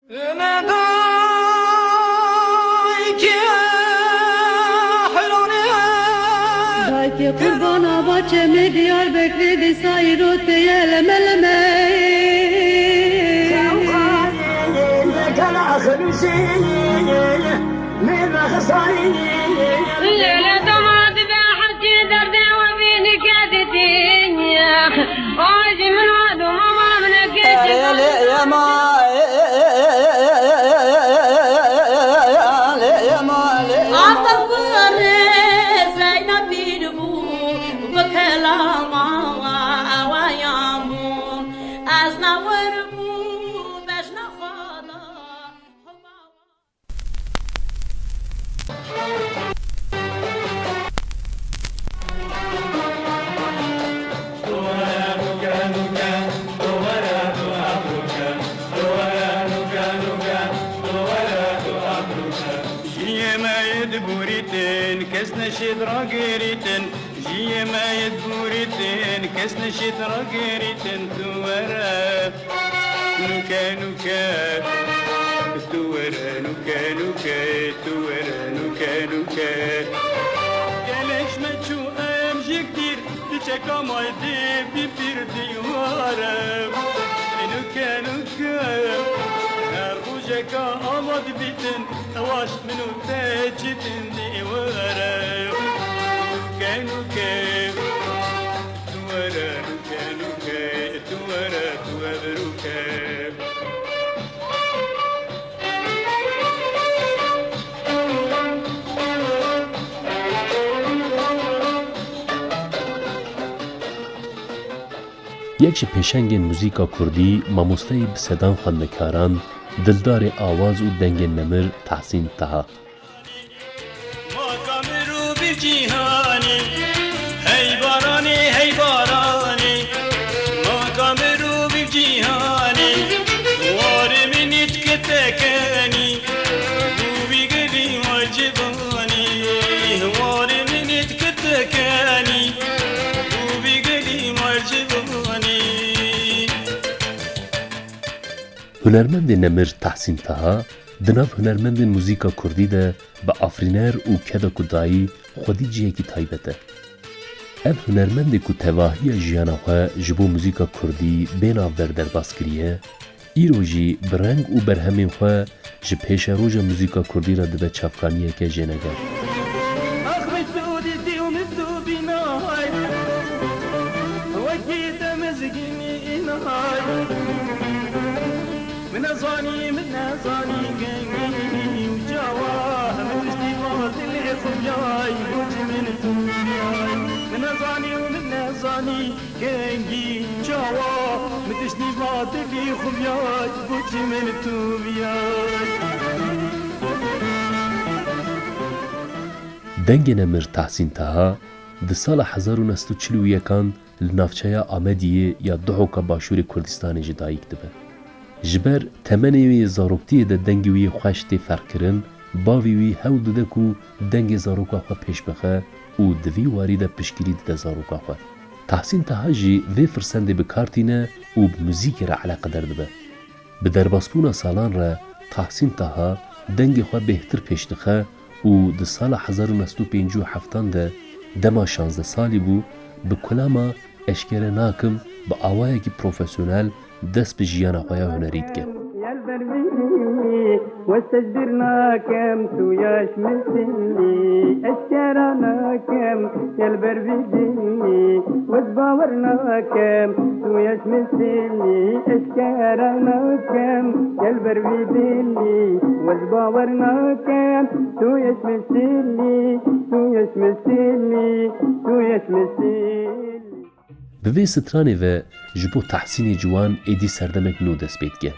Dayki kurbana bahçemi diyar bekledi sayrote yelemelemeyi ليلة دمعت بحكي دردي وبيني كادتين يا واجي من وعد وماما من كيتي يا ما عطف الرئيس لينا بيدبو بكلامة ويامو أزنا وربو بجنا خالا كسنا شدرا قريتن جي ما يدبوريتن كسنا شدرا قريتن تورا نوكا نوكا تورا نوكا نوكا تورا نوكا نوكا قالش ما تشو امجي كتير تشكا ما يدي بيبير ديوارا نوكا نوكا رجكا أمد بيتن واش منو تاجتن ديوارا كانوا كيف توارا كانوا كيف توارا توابرو كيف یک ji pêşengên muzîka Kurdî mamosteyê bi sedan xwendekaran dildarê awaz û dengên nemir Tehsîn Taha. Hunermendê Nemir Tehsîn Taha di nav hunermendên muzîka Kurdî de bi afrîner û keda ku dayî xwedî cihekî taybet e. Ev hunermendê ku tevahiya jiyana xwe ji bo muzîka Kurdî bênavber derbas kiriye, îro jî bi reng û berhemên xwe ji pêşeroja muzîka Kurdî re dibe çavkaniyeke jêneger. Dengê Nemir Tehsîn Taha di sala 1941 li navçeya Amediyê ya Duhoka Başûrê Kurdistanê jî dayîk dibe. Ji ber temenê wê zaroktiyê de dengê wî xweş tê ferkirin, bavê wî hewl dide ku dengê zaroka xwe pêş bixe û di vî warî de piştgirî dide zaroka xwe. Tehsîn Taha jî vê firsendê bi kar tîne û bi muzîkê re eleqedar dibe. Bi derbasbûna salan re Tehsîn Taha dengê xwe bêhtir pêş dixe û di sala 1957 de dema 16 salî bû bi kulama eşkere nakim bi awayekî profesyonel dest bi jiyana xwe ya hunerî dike. واستجبرناكم توياش مثلي اشكرناكم يا البربدني وتباورناكم توياش مثلي اشكرناكم يا البربدني وتباورناكم توياش مثلي توياش مثلي توياش مثلي. Bi vê stranê ve ji bo Tehsînê ciwan êdî serdemek nû dest pê dike.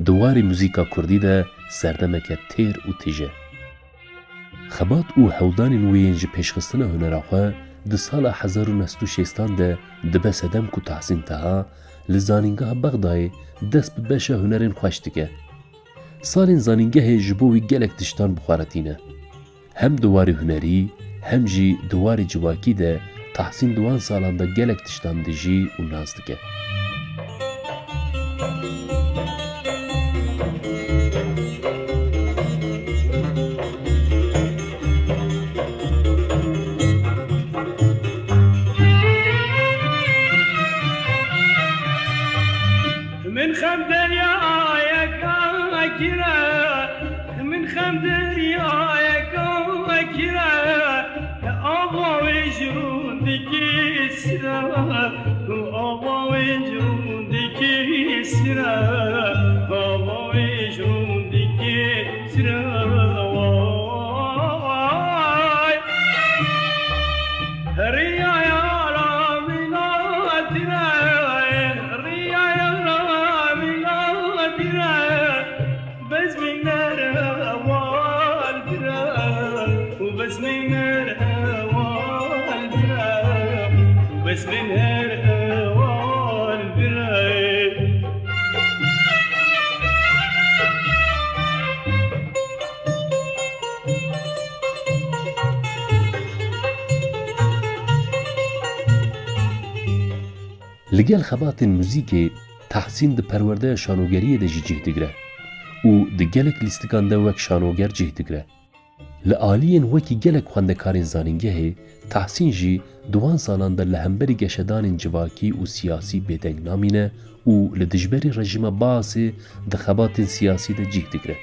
Di warê muzîka Kurdî de serdemeke têr û tîje. Xebat û hewldanên wê yên ji pêşxistina hunera xwe di sala 1960 de dibe sedem ku Tehsîn Taha li zanîngeha Bexdayê dest bi beşa hunerên xweş dike. Salên zanîngehê ji bo wî gelek tiştan bixwaretîne. Hem di warê hunerî hem jî di warê civakî de Tehsîn di wan salan de gelek tiştan dijî û naz dike. وكرا من خم درياك وكرا أبا وجودك إسرا أبا وجودك إسرا أبا وجودك إسرا ريا يا رامنا ترى ريا يا رامنا ترى بس من الهوال ترى وبس من الهوال ترى وبس من الهوال ترى لگل خبات موزیک تحسین د پرورده شانوگریه ده جی جه دگره و ده گلک لیستگان ده وک شانوگر جه دگره. لآلین وکی گلک خوندکارین زانینگه تحسین جی دوان سالان ده لهمبری گشدان جواکی و سیاسی بیدنگ نامینه و لدجبری رژیم باسی ده خبات سیاسی ده جه دگره.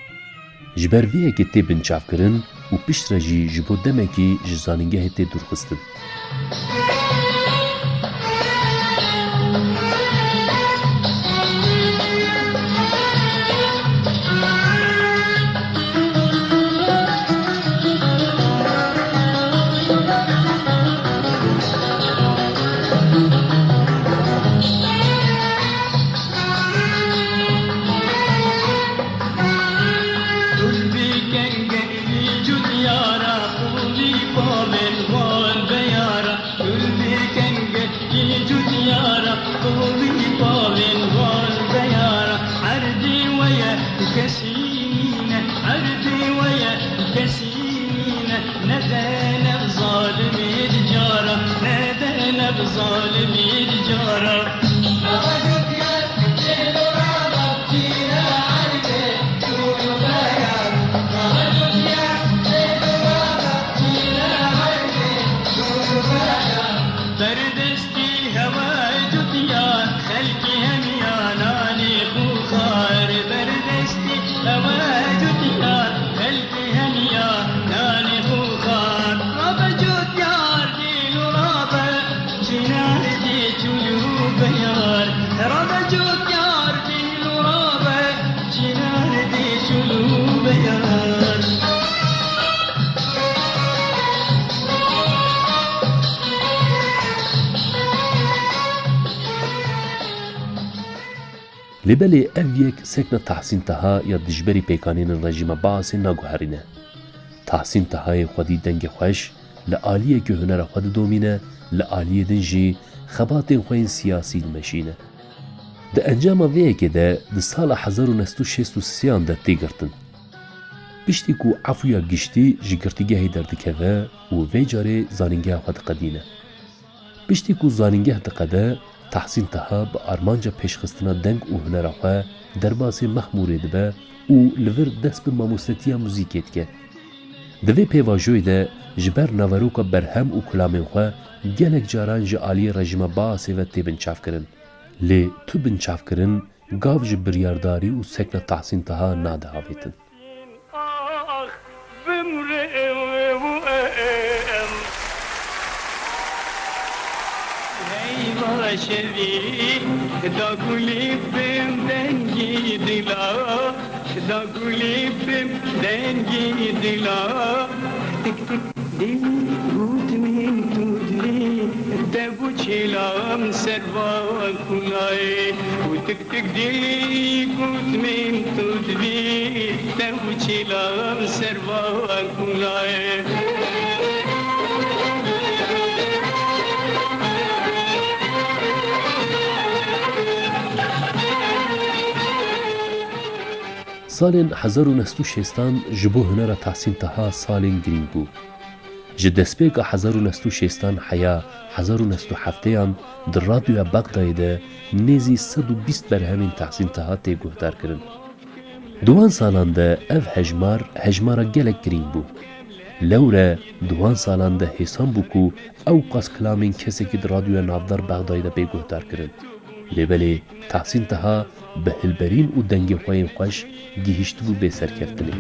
جبر ویه که تی بنچاف کرن و پشت رجی جبو دمکی جزانینگه تی درخستن. لبلی اف یک سکن تحسین تها یا دجبری پیکانین رژیم باسی نگوهرینه. تحسین تهای خودی دنگ خوش لآلیه که هنر خود دومینه لآلیه دنجی خباتین خوین سیاسی المشینه. ده انجام ویه که ده سال 1963 ده تیگرتن. پشتی کو عفویا گشتی جگرتیگه دردکوه و وی جاره زانینگه خود قدینه. پشتی کو زانینگه دقده تحسین تها با آرمانجا پیشخستنا دنگ و هنرخواه درباسی مخموره دبه و لور دست به ماموستیا موزیکیت که. دوی پیواجوی ده جبر نواروکا برهم و کلامین خواه گلک جاران جا آلی رژیم باسی و تی بنچاف کرن. لی تو بنچاف کرن گاو جا بریارداری و سکن تحسین تها ناده هاویتن. شدی دا گلیبم دنگی دلا دا گلیبم دنگی دلا تک تک دل گوت من تودلی دبو چلام سروا کنای و تک تک دل گوت من تودلی دبو چلام سروا کنای سالین 1960 جبو هنر تحسین تها سالین گرین بو. جدسپیک 1960 حیا 1907 در رادیو بغداد نیزی 120 برهمین تحسین تها تی گهدار کرن. دوان سالان ده اف هجمارا گلک گرین بو. لوره دوان سالان ده حسان بو کو او قاس کلامین کسی که در رادیو نافدار بغداد بی گهدار کرن. لبلی تحسین تها به هلبرین و دنگ خواه خوش گیهشت بو به سرکفتنی.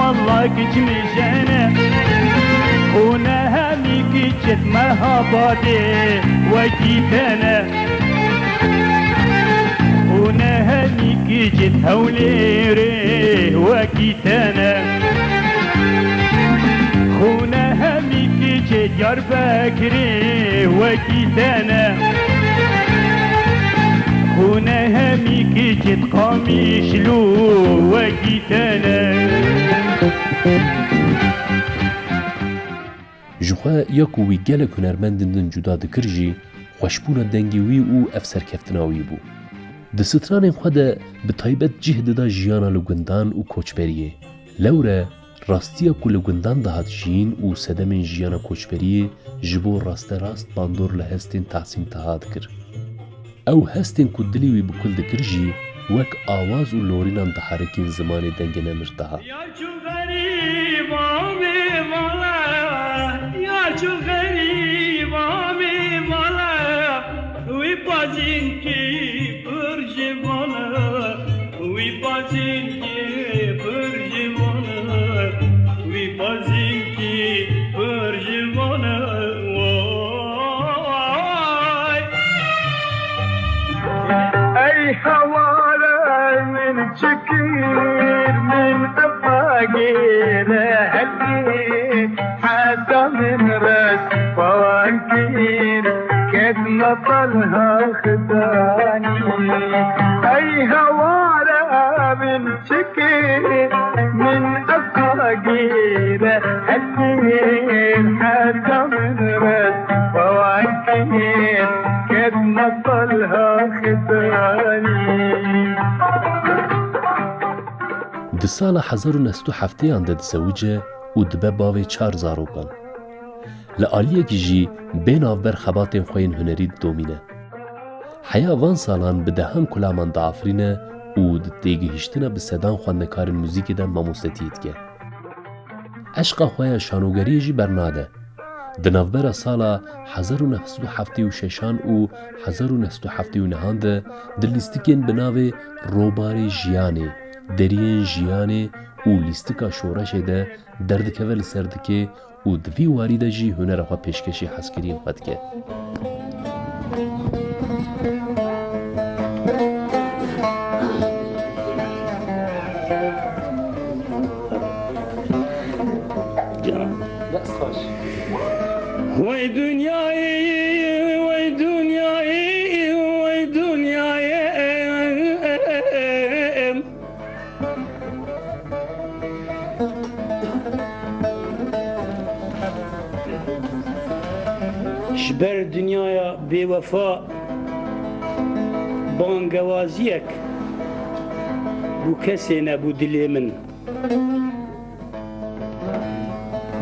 والله كجمي جانا هنا همي كجت مرحباتي وكيتانا هنا همي كجت هوليري وكيتانا هنا همي كجت يربكري وكيتانا هنا همي كجت قميشلو وكيتانا جخوا یاکو وی گلک هنرمندن جدا دکر جی خوشبونا دنگی وی او افسر کفتناوی بو. دستران خود به طایبت جهد دا جیانا لگندان و کوچبریه. لوره راستیا کو لگندان دهات جین و سدمین جیانا کوچبریه جبو راست باندور لهستین تحسین تهاد کر. او هستین کو دلی وی بکل دکر جی وک آواز و لورینان دحرکین زمان دنگ نمرتها. شو غريب عمي مالا ويبازينكي برجمانا ويبازينكي برجمانا ويبازينكي برجمانا اي حوالا من شكير من افاقير هدي حتى من راس فوانكير كيف نطلها خداني اي هوالا من شكير من افاقير هدي حتى من راس فوانكير كيف نطلها خداني د سال 1907 اند دسوجه و دبه باوی 4 زاروکان. لعالیه کی جی بین آفبر خباتین خوین هنری دومینه. حیا وان سالان به دهان کلامان دا آفرینه و دیگه هشتنه به صدان خواندکارن موزیک ده ماموستتیت که. عشق خواه شانوگری جی برناده. دنافبر سالا 1976 و 1979 ده دلیستیکین بناوی روبار جیانه درین جیانه و لیستکا شورش ده دردکه سردکه و دوی وارده جی هنر خواه پیشکشی حسکرین خود که. وای دنیایی وای دنیایی وای دنیایی شبر دنیایا بی وفا بانگوازیک بو کسی نبو دلی من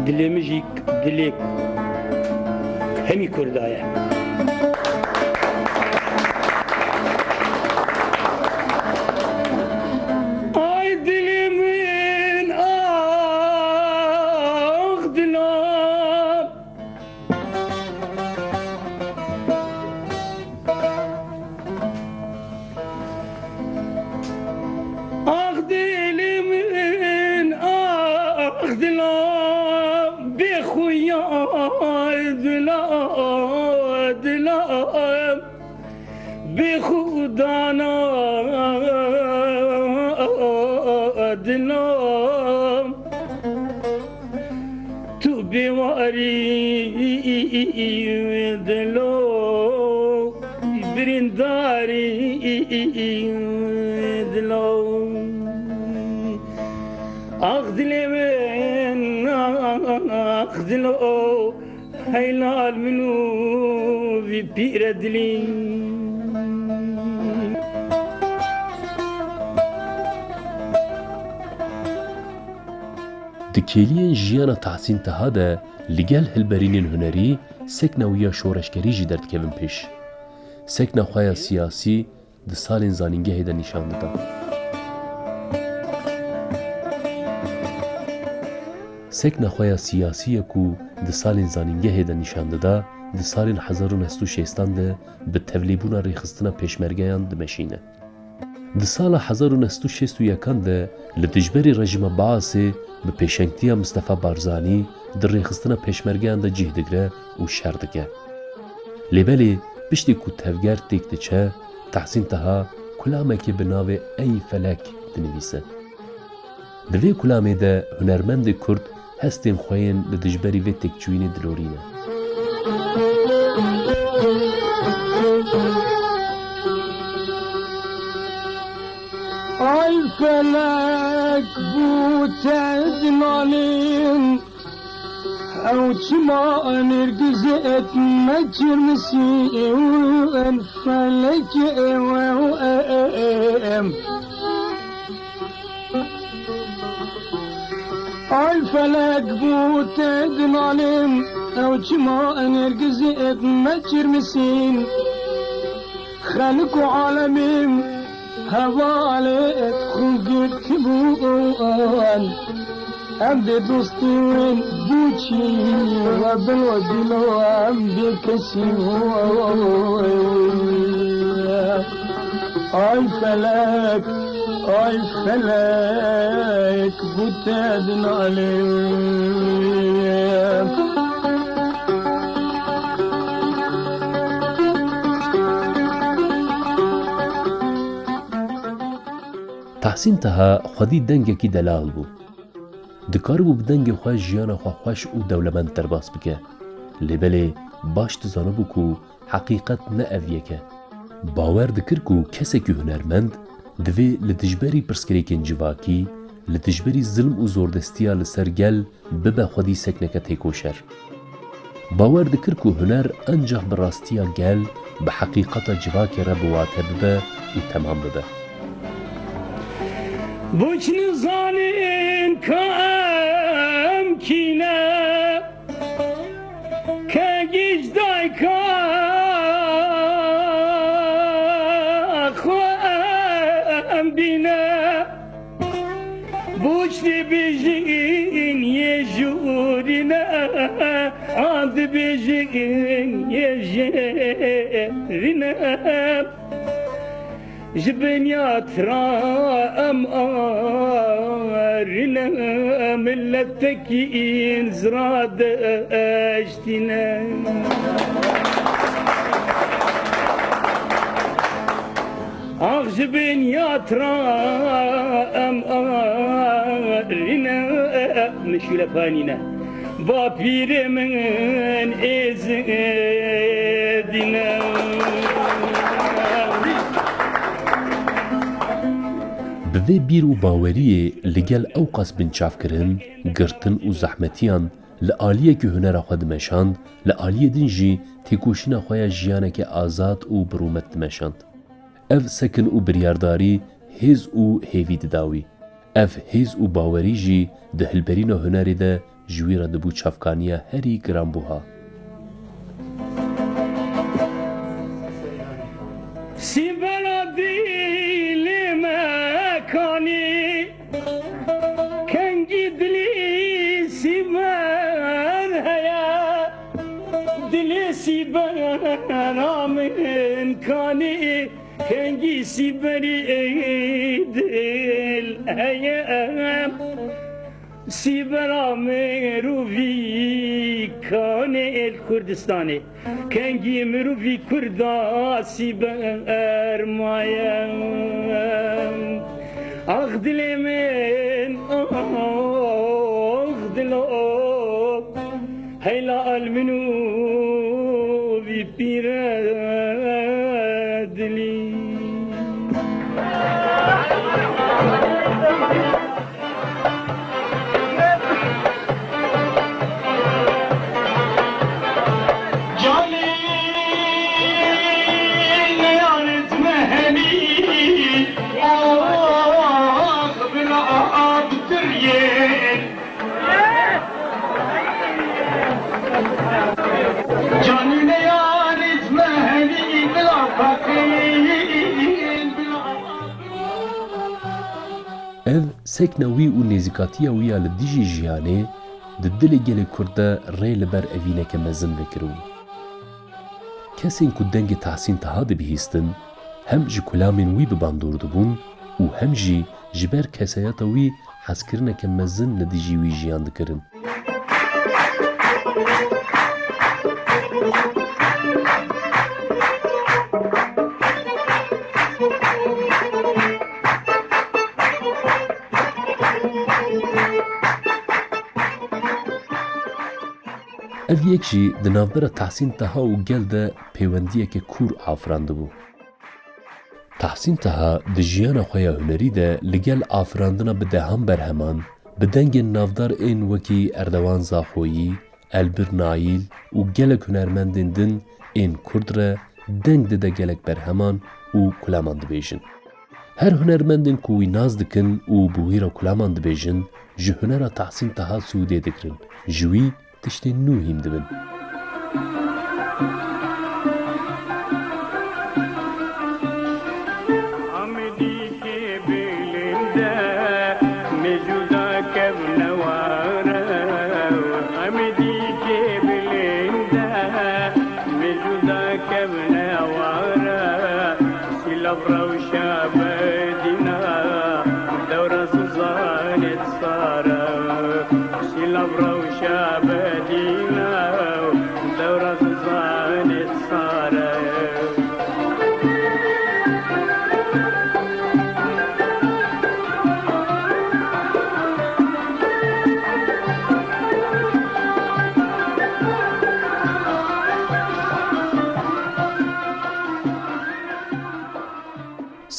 دلی مجیک دلی همی کردایه آی دلی من آخ دلم آخ دلی من آخ دلم بخویا دلم به خودانا بیواری دلو برینداری دلو آخ دلی من آخ دلو هیلال منو بی پیر دلی دکیلین جیانا تحسین تها ده لگل هلبرینین هنری سکنا ویا شورشگری جی درد کبن پیش. سکنا خواه سیاسی ده سالین زانینگه هیده نشان ده. سکنا خواه سیاسی کو ده سالین زانینگه هیده نشان ده ده سالین 1960 ده به تولیبونا ریخستنا پیشمرگیان ده مشینه. ده سال 1961 ده لدجبری رژیم باعثی به پیشنگتیا مصطفی بارزانی در ریخستنا پیشمرگیان ده جه دگره و شر دگه. لیبلی پشتی کو تفگر تیک دچه تحسین تها کلامه که بناوه ای فلک دنویسه. دوی کلامه ده هنرمند کرد هستین خوین لدجبری و تکچوین دلورینه. ay felek bu tedmalin Avçıma nergiz etme çirmisin felek evem Ay felek bu tedmalin Avçıma nergiz etme çirmisin خلق عالمين هوالت خلقت كبوان أمدي دوستين بوشي وبالودلو أمدي كسيو أي فلك بتادن عليك تحسین تها خودی دنگه کی دلال بو. دکار بو بدنگ خواه جیانا خواه خوش و دولمند ترباس بکه. لیبلی باش تزانه بو که حقیقت نه اویه که. باور دکر که کسی که هنرمند دوی لدجبری پرسکریکن جواکی لدجبری ظلم و زوردستیا لسر گل ببه خودی سکنکه تیکوشر. باور دکر که هنر انجاه براستیا گل به حقیقت جواکی را بواته ببه و تمام ببه. Buçn zanin kam kine Ke gicday ka Khoam bine Buçni bijin yejurine Ad bijin yejerine جبنيا ترى أمارنا ملتك إنزراد أشتنا جبنيا ترى أمارنا مشولة فانينا بابير من إزدنا بوی بیر و باوریه لگل او قصب چافکرن، گرتن و زحمتیان لآلیه که هنر خود دمشاند، لآلیه دنجی تکوشینا خواه جیانه که آزاد و برومت دمشاند. اف سکن و بریارداری هیز و هیوی دداوی. اف هیز و باوری جی ده هلبرین و هنری ده جویره دبو چافکانیه هری گرام بوها. كاني كان جدلي سيبان هيا دلي سيبان من كاني كان جي سيبري دل هيا سيبرا مروفي كان الكردستاني كان جي مروفي كردا سيبر مايا أخدلي من أخدلو هيلا المنو بيرادلي ev sekna wî û nêzîkatiya wî ya li dijî jiyanê di dilê gelê Kurd de rê li ber evîneke mezin vekiribû. Kesên ku dengê Tehsîn Taha dibihîstin, hem ji kulamên wî bi bandor dibûn û hem jî ji ber kesayeta wî hezkirineke mezin li dijî wî jiyan dikirin. Ev yek jî di navbera Tehsîn Taha û gel de peywendiyeke kûr afirandibû. Tehsîn Taha di jiyana xwe ya hunerî de li gel afirandina bi dehan berheman bi dengên navdar ên wekî Erdewan Zaxoyî, Elbir Naîl û gelek hunermendên din ên Kurd re deng dide gelek berheman û kulaman dibêjin. Her hunermendên ku wî naz dikin û bi wî re kulaman dibêjin, ji hunera Tehsîn Taha sûdê dikirin. Ji wî tiştên nû hîn dibin.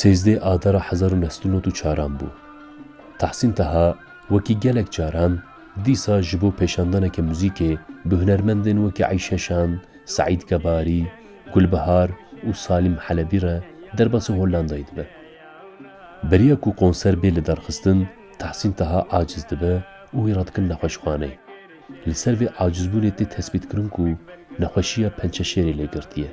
Sêzdê Adara 1994 bû. Tehsîn Taha wekî gelek caran dîsa ji bo pêşandaneke muzîkê bi hunermendên wekî Eyşeşan, Saîd Gebarî, Gulbihar û Salim Helebî re derbasî Hollandayê dibe. Beriya ku konser bê li derxistin, Tehsîn Taha aciz dibe û wî re dikin nexweşxaneyê. Li ser vê acizbûnê tê tespîtkirin ku nexweşiya pençeşêrê lê girtiye.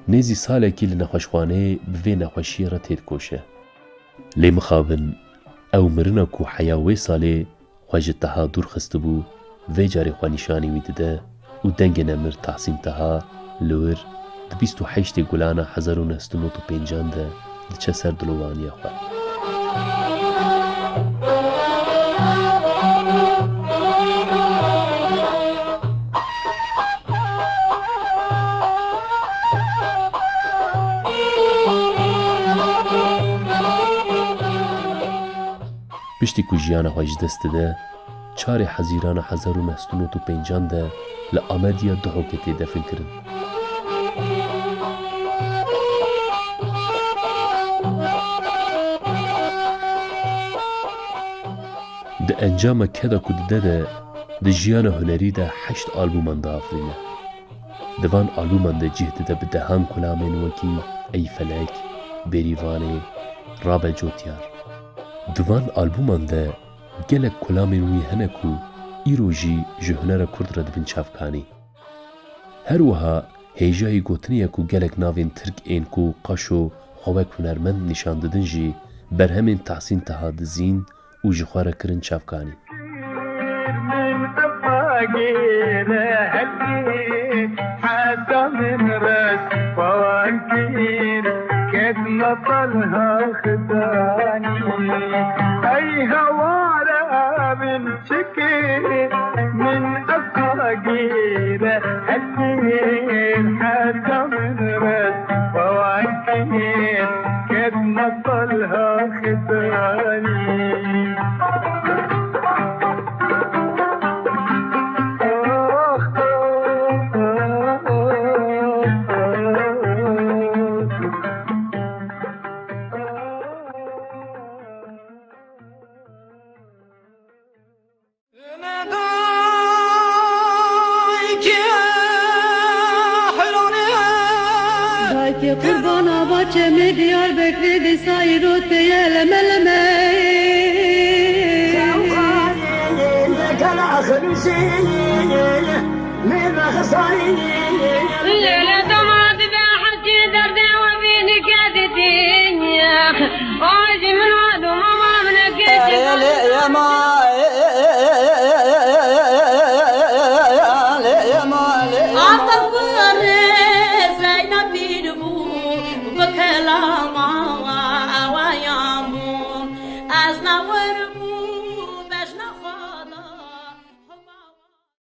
Nêzî salekî li nexweşxaneyê bi vê nexweşiyê re tê dikoşe. Lê mixabin ew mirina ku heya wê salê xwe ji Taha dûr xistibû, vê carê xwe nîşanî wî dide û dengê nemir Tehsîn Taha li wir di 28 Gulana 1995 de diçe ser dilovaniya xwe. Piştî ku jiyana xwe ji dest dide, çarê Hezîrana 1995 de li Amediya Duhokê tê defin kirin. Di encama keda ku dide de di jiyana hunerî de 8 albûman diafirîne. Di van albûman de cih dide bi dehan kulamên wekî Ey Felek, Bêrîvanê, Rabe Cotyar. Di van albûman de gelek kulamên wî hene ku îro jî ji hunera Kurd re dibin çavkanî. Her wiha hêjayî gotiniye ku gelek navên Tirk ên ku qaşo xewek hunermend nîşan didin jî berhemên Tehsîn Taha dizîn û ji xwe re kirin çavkanî. طلها خداني أي هوارة من شكي من أفاقيرة أسير حتى من رد فواكير قد ما طلها خداني دایکی قربان آبا چه دیار بکری دیسای رو تیه لمه لمه الليلة دمعت بحكي دردي وبيني كادتين واجي من عاد وماما من كيتي يا ما عطف الرئيس لا ينبي بكلام